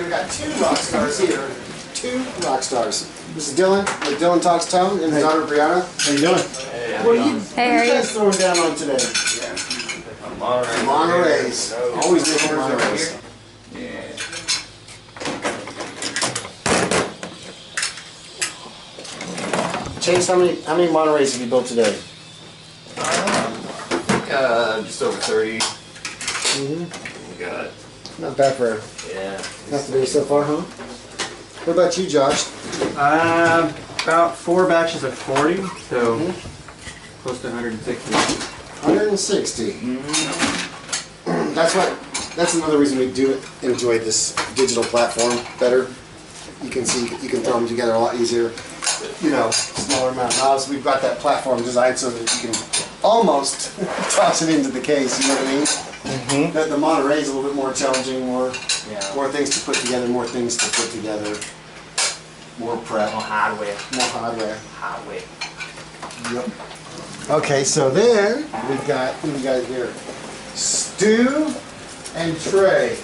we've got two rock stars here. Two rock stars. This is Dylan with Dylan Talks Tone and his daughter Brianna. How you doing? Hey, what are you guys throwing down on today? Monterey's. Always making Monterey's. Yeah. Chase, how many Monterey's have you built today? Just over 30. Mm-hmm. We got, not bad for not today so far, huh? What about you, Josh? About 4 batches of 40, so close to 160. 160. Mm-hmm. That's another reason we do enjoy this digital platform better. You can throw them together a lot easier. You know, smaller amount. Now we've got that platform designed so that you can almost toss it into the case. You know what I mean? Mm-hmm. The Monterey is a little bit more challenging, more things to put together, more things to put together, more prep, more hardware. Yep. Okay, so then we've got who we got here? Stu and Trey.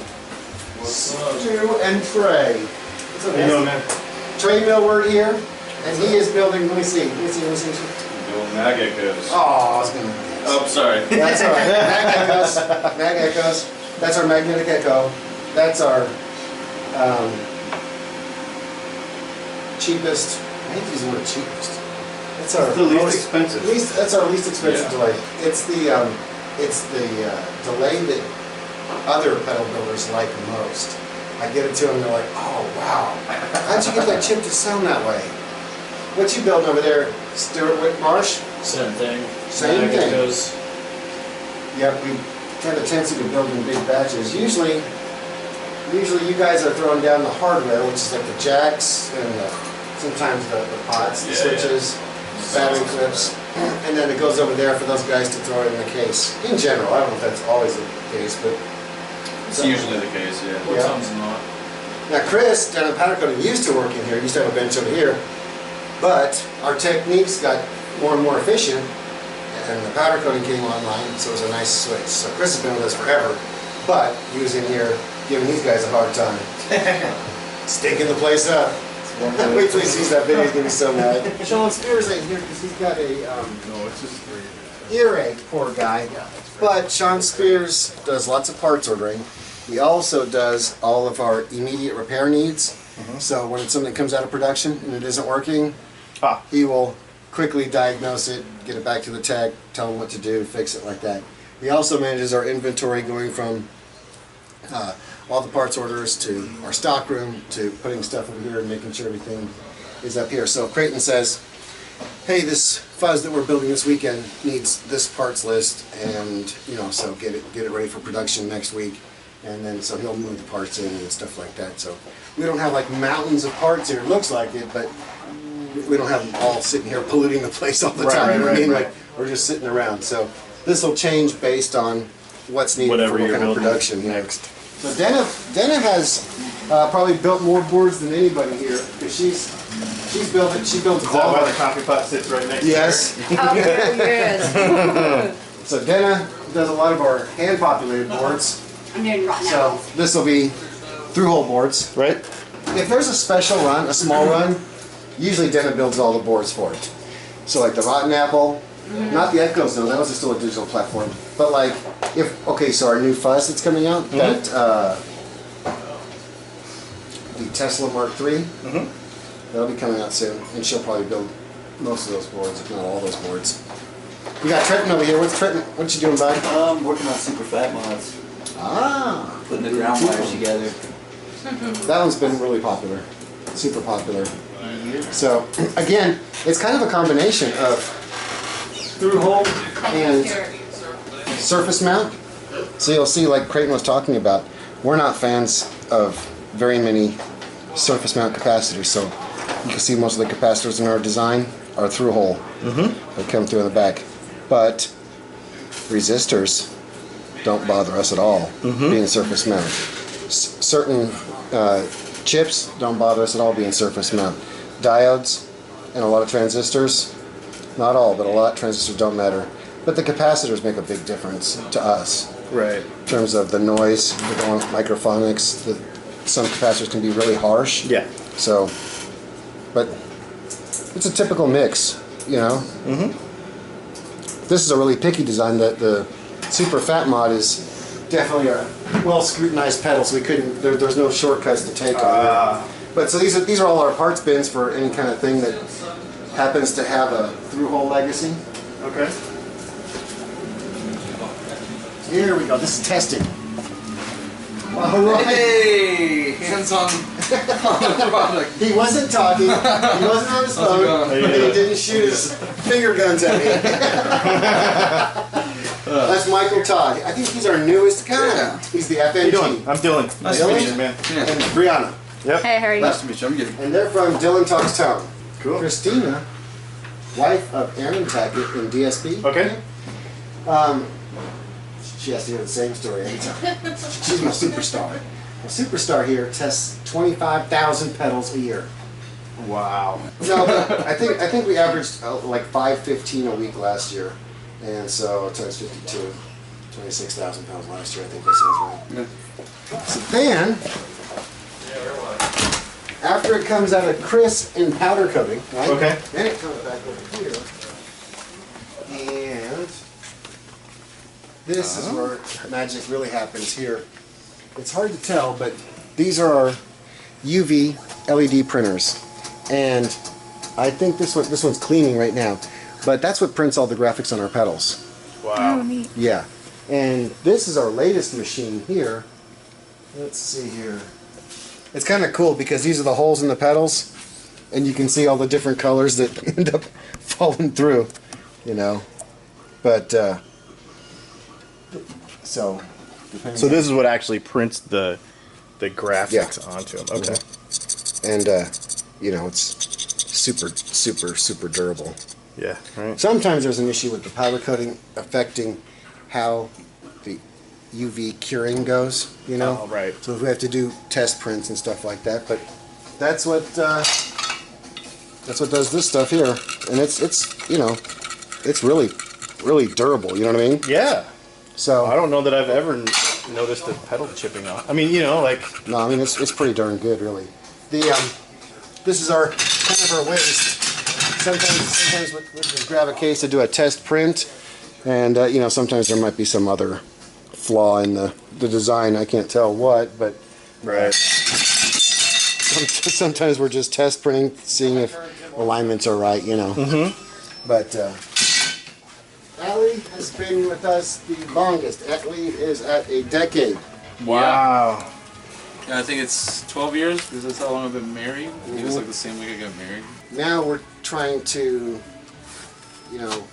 Stu and Trey. What's up, man? Trey Millward here. And he is building, let me see. Building mag echoes. Oh, I was going to... Oh, sorry. That's all right. Mag echoes. That's our magnetic echo. That's our cheapest. I hate to use the word cheapest. That's our the least expensive. That's our least expensive delay. It's the delay that other pedal builders like most. I get it to them, they're like, oh wow, how'd you get that chip to sound that way? What you building over there, Stuart Whitmarsh? Same thing. Same thing. Echoes. Yep, we have a tendency to build in big batches. Usually you guys are throwing down the hardware, which is like the jacks and sometimes the pods, the switches, battery clips, and then it goes over there for those guys to throw it in the case. In general, I don't know if that's always the case, but it's usually the case, yeah. Sometimes not. Now Chris, down in powder coating, used to work in here, used to have a bench over here, but our techniques got more and more efficient, and the powder coating came online, so it was a nice switch. So Chris has been with us forever, but he was in here giving these guys a hard time. Stinking the place up. Wait till he sees that video, he's going to be so mad. Sean Spears ain't here because he's got a no, it's just earache, poor guy. But Sean Spears does lots of parts ordering. He also does all of our immediate repair needs. So when something comes out of production and it isn't working, he will quickly diagnose it, get it back to the tech, tell him what to do, fix it like that. He also manages our inventory going from all the parts orders to our stock room to putting stuff over here and making sure everything is up here. So if Creighton says, hey, this fuzz that we're building this weekend needs this parts list, and so get it ready for production next week, and then so he'll move the parts in and stuff like that. So we don't have like mountains of parts here. It looks like it, but we don't have them all sitting here polluting the place all the time. Like we're just sitting around. So this will change based on what's needed for what kind of production next. So Dana has probably built more boards than anybody here because she's built it. She builds all. Why the coffee pot sits right next to her? Yes. Oh, yes. So Dana does a lot of our hand-populated boards. I'm doing right now. So this will be through-hole boards, right? If there's a special run, a small run, usually Dana builds all the boards for it. So like the Rotten Apple, not the Echoes though, that was still a digital platform. But like, so our new fuzz that's coming out, that the Tesla Mark III, that'll be coming out soon, and she'll probably build most of those boards, if not all those boards. We got Trenton over here. What's Trenton? What you doing, bud? I'm working on super fat mods. Ah. Putting the ground wires together. That one's been really popular. Super popular. So, again, it's kind of a combination of through-hole and surface mount. So you'll see, like Creighton was talking about, we're not fans of very many surface mount capacitors. So you can see most of the capacitors in our design are through-hole. They come through in the back. But resistors don't bother us at all, being surface mount. Certain chips don't bother us at all being surface mount. Diodes and a lot of transistors, not all, but a lot of transistors don't matter. But the capacitors make a big difference to us. Right. In terms of the noise, the microphonics, some capacitors can be really harsh. Yeah. So, but it's a typical mix, you know. This is a really picky design. The super fat mod is definitely a well scrutinized pedal, so we couldn't. There's no shortcuts to take on there. But so these are all our parts bins for any kind of thing that happens to have a through-hole legacy. Okay. Here we go. This is testing. All right. Hey, hands on the product. He wasn't talking. He wasn't on his phone. going? And he didn't shoot his finger guns at me. That's Michael Todd. I think he's our newest guy. He's the How you doing? FNG. I'm Dylan. Nice to Dylan? meet you, man. And Brianna. Yep. Hey, how are you? Nice to meet you. I'm good. And they're from Dylan Talks Tone. Cool. Christina, wife of Aaron Tackett in DSP. Okay. She has to hear the same story every time. She's my superstar. A superstar here tests 25,000 pedals a year. Wow. No, but I think we averaged like 515 a week last year, and so times 52, 26,000 pounds last year. I think that sounds right. So then, after it comes out of Chris in powder coating, right? Okay. Then it comes back over here, and this is where magic really happens here. It's hard to tell, but these are our UV LED printers, and I think this one's cleaning right now, but that's what prints all the graphics on our pedals. Wow. neat. Yeah, and this is our latest machine here. Let's see here. It's kind of cool because these are the holes in the pedals, and you can see all the different colors that end up falling through, you know. But so. So this is what actually prints the graphics onto them. Okay. And you know, it's super durable. Yeah. Right. Sometimes there's an issue with the powder coating affecting how the UV curing goes, you know. Oh, right. So if we have to do test prints and stuff like that, but that's what does this stuff here, and it's you know, it's really durable. You know what I mean? Yeah. So I don't know that I've ever noticed the pedal chipping off. I mean, you know, like. no, I mean it's pretty darn good, really. The this is our kind of our waste. Sometimes we'll just grab a case to do a test print, and you know, sometimes there might be some other flaw in the design. I can't tell what, but Right. sometimes we're just test printing, seeing if alignments are right, you know. But Allie has been with us the longest. Allie is at a decade. Wow. Yeah, I think it's 12 years because that's how long I've been married. I think it's like the same week I got married. Now we're trying to, you know,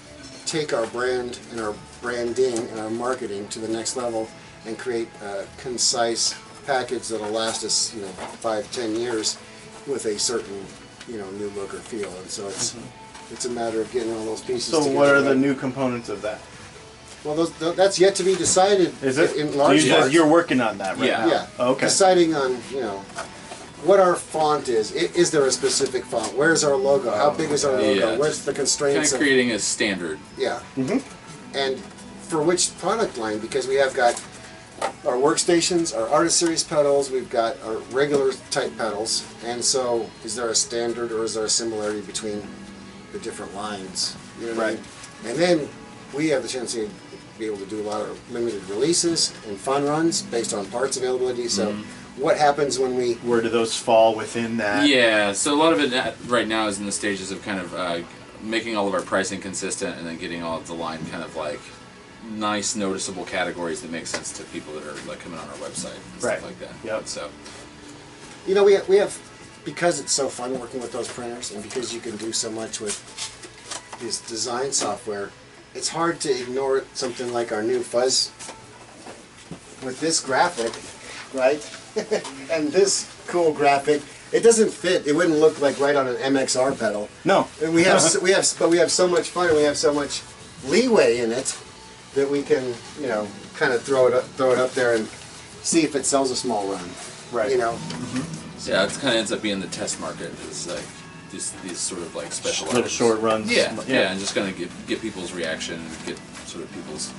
take our brand and our branding and our marketing to the next level and create a concise package that'll last us, you know, 5-10 years with a certain, you know, new look or feel. And so it's a matter of getting all those pieces So together. what are the new components of that? Well, that's yet to be decided. Is it? In large part. You're working on that right Yeah. now? Yeah. Okay. Deciding on, you know, what our font is. Is there a specific font? Where's our logo? How big is our logo? Yeah, Where's the Kind constraints? of creating a standard. Yeah. And for which product line? Because we have got our workstations, our Artist Series pedals, we've got our regular type pedals, and so is there a standard or is there a similarity between the different lines? You know what I mean? And then we have the chance to be able to do a lot of limited releases and fun runs based on parts availability. So what happens when we... Where do those fall within that? Yeah, so a lot of it right now is in the stages of kind of making all of our pricing consistent and then getting all of the line kind of like nice, noticeable categories that make sense to people that are like coming on our website and Right. stuff like that. Yep. So You know, we have, because it's so fun working with those printers and because you can do so much with this design software, it's hard to ignore something like our new fuzz with this graphic, right? And this cool graphic. It doesn't fit. It wouldn't look like right on an MXR pedal. No. And we have so much fun and we have so much leeway in it that we can, you know, kind of throw it up there and see if it sells a small run. Right. You know. yeah, it kind of ends up being the test market. It's like these sort of like special Little items. short runs. Yeah, and just kind of get people's reaction and get sort of people's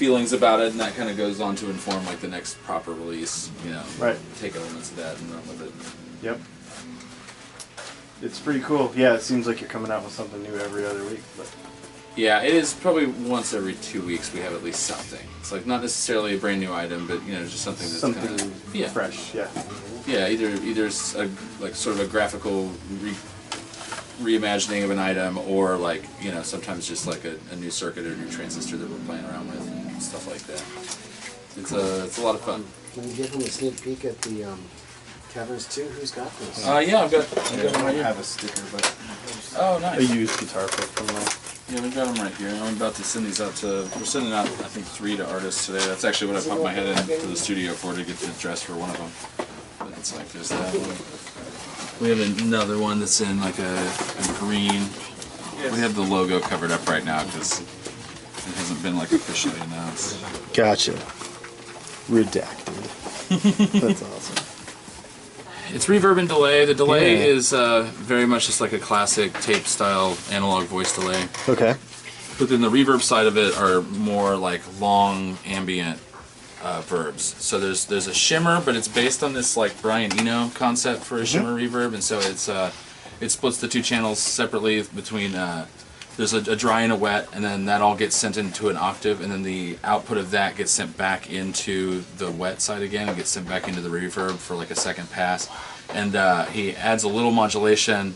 feelings about it, and that kind of goes on to inform like the next proper release. You know, Right. Take elements of that and run with it. Yep. It's pretty cool. Yeah, it seems like you're coming out with something new every other week. But Yeah, it is probably once every 2 weeks we have at least something. It's like not necessarily a brand new item, but you know, just something that's something kind of fresh. Yeah. Yeah, either like sort of a graphical reimagining of an item, or like sometimes just like a new circuit or a new transistor that we're playing around with and stuff like that. It's a lot of fun. Can you give them a sneak peek at the covers too? Who's got this? Yeah, I've got them right here. have a sticker, but Oh, a nice. used guitar pick from there. Yeah, we've got them right here. I'm about to send these out to. We're sending out I think 3 to artists today. That's actually what I popped my head into the studio for, to get the dress for one of them. But it's like there's that one. We have another one that's in like a green. We have the logo covered up right now because it hasn't been like officially announced. Gotcha. Redacted. That's awesome. It's reverb and delay. The delay Yeah. is very much just like a classic tape style analog voice delay. Okay. But then the reverb side of it are more like long ambient verbs. So there's a shimmer, but it's based on this like Brian Eno concept for a shimmer reverb, and so it splits the two channels separately between. There's a dry and a wet, and then that all gets sent into an octave, and then the output of that gets sent back into the wet side again, and gets sent back into the reverb for like a second pass. And he adds a little modulation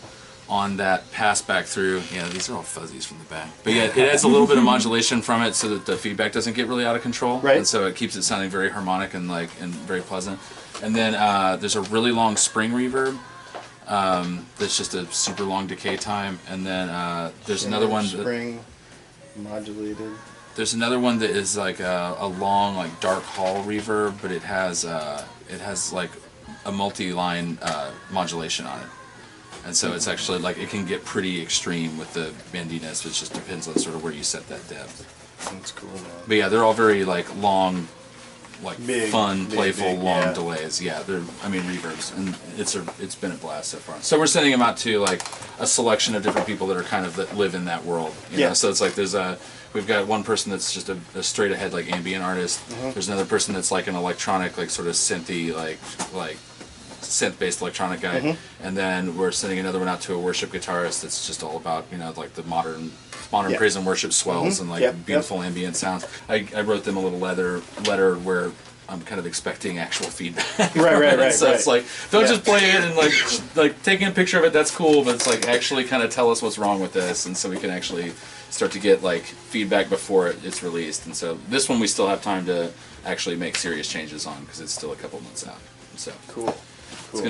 on that pass back through. Yeah, these are all fuzzies from the back. But yeah, it adds a little bit of modulation from it so that the feedback doesn't get really out of control. Right. And so it keeps it sounding very harmonic and very pleasant. And then there's a really long spring reverb. That's just a super long decay time, and then there's another one. Spring modulated. There's another one that is like a long like dark hall reverb, but it has like a multi-line modulation on it, and so it's actually like it can get pretty extreme with the bendiness. It just depends on sort of where you set that depth. That's cool, man. But yeah, they're all very like long. Like Big, fun, playful, big, long yeah. delays. Yeah, they're reverbs, and it's been a blast so far. So we're sending them out to like a selection of different people that are kind of that live in that world. You know? So it's like we've got one person that's just a straight ahead like ambient artist. There's another person that's like an electronic like sort of synthy like synth based electronic guy, and then we're sending another one out to a worship guitarist that's just all about like the modern praise and worship swells and like beautiful ambient sounds. I wrote them a little letter where I'm kind of expecting actual feedback. Right. So it's like, don't just play it and like taking a picture of it, that's cool, but it's like actually kind of tell us what's wrong with this, and so we can actually start to get like feedback before it's released. And so this one we still have time to actually make serious changes on because it's still a couple months out. So Cool. it's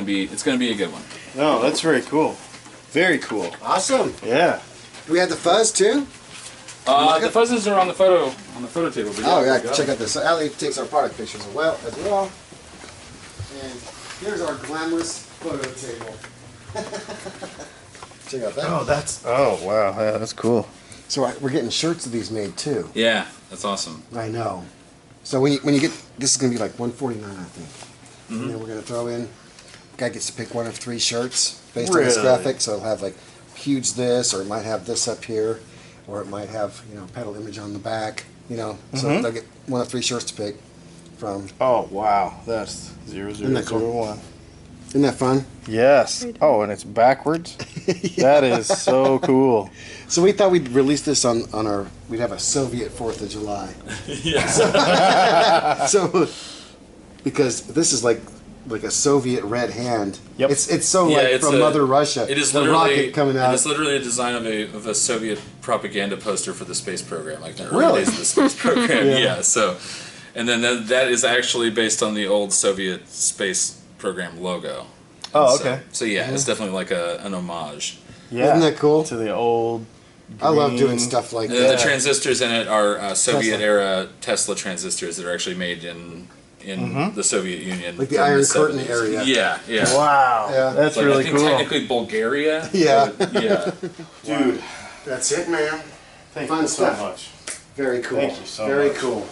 gonna be a good one. No, that's very cool. Very cool. Awesome. Yeah. Do we have the fuzz too? The fuzzes are on the photo table. But Oh yeah, go. check out this. So Allie takes our product pictures as well. And here's our glamorous photo table. Check out that. Oh wow, yeah, that's cool. So we're getting shirts of these made too. Yeah, that's awesome. I know. So when you get, this is gonna be like $149, I think. And then we're gonna throw in. Guy gets to pick one of 3 shirts based on this Really? graphic. So it'll have like huge this, or it might have this up here, or it might have pedal image on the back. So they'll get one of 3 shirts to pick from. Oh wow, that's 0001. Isn't that fun? Yes. Oh, and it's backwards. That is so cool. So we thought we'd release this on our. We'd have a Soviet 4th of July. Yeah. So because this is like a Soviet red hand. Yep. It's so Yeah, like it's from Mother Russia. It is the literally rocket coming out. It's literally a design of a Soviet propaganda poster for the space program, like the early Really? days of the space program. Yeah. Yeah. So, and then that is actually based on the old Soviet space program logo. Oh, So- okay. So yeah, it's definitely like an homage. Yeah. Isn't that cool? To the old. I love doing green- stuff like And that. the transistors in it are Soviet era Tesla transistors that are actually made in the Soviet Union. Like the from Iron Curtain 70s. area. Yeah, yeah. Wow. Yeah. That's Like, really I think cool. technically Bulgaria. Yeah. but yeah. Dude, That's it, man. thank Fun you so stuff. much. Very cool. Thank you so Very much. cool.